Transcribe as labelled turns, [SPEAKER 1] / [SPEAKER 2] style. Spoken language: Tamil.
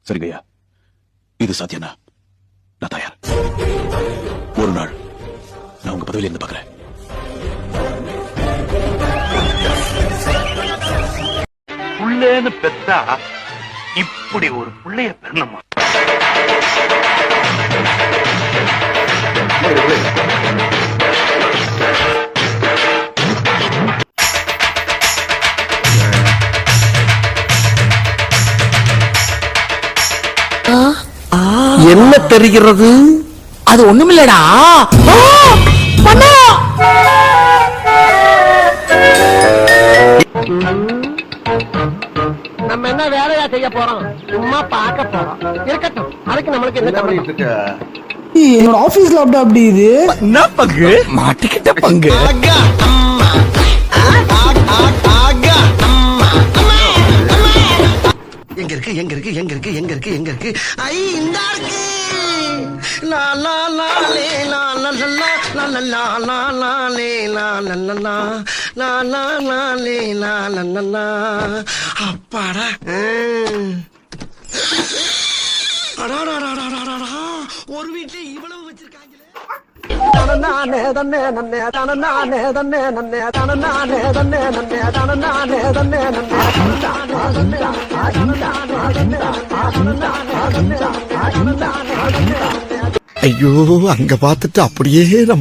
[SPEAKER 1] சரிங்கய்யா, இது சாத்தியம்னா நான் தயார். ஒரு நாள் நான் உங்க பதவியில இருந்து பாக்குறேன்.
[SPEAKER 2] புள்ளேன்னு பெத்தா இப்படி ஒரு புள்ளைய பெறணுமா?
[SPEAKER 3] என்ன தெரிகிறது?
[SPEAKER 4] அது ஒண்ணுமில்லடா.
[SPEAKER 3] நம்ம என்ன வேலையா செய்ய போறோம்? சும்மா பார்க்க போறோம். இருக்கட்டும், அதுக்கு நம்மளுக்கு என்ன சம்பந்தம்?
[SPEAKER 4] என்னோட ஆபீஸ்ல அப்படி இது
[SPEAKER 1] என்ன பங்கு? மாட்டிக்கிட்ட பங்கு.
[SPEAKER 3] எங்க இருக்கு எங்க இருக்கு எங்க இருக்கு எங்க இருக்கு எங்க இருக்கு? ஐ இந்த இருக்கு. லா லா லா லே லா லா லா லா லா லா லா லா லே லா லா லா லா லா லா லா லே லா லா லா லா. அப்பாடா. ஒரு வீட்டுல இவ்வளவு வச்சிருக்காங்களே. தனநானே தன்னே நன்னே தனநானே தன்னே நன்னே தனநானே தன்னே நன்னே தனநானே தன்னே நன்னே
[SPEAKER 5] ஐயோ, அங்க பார்த்துட்டு அப்படியே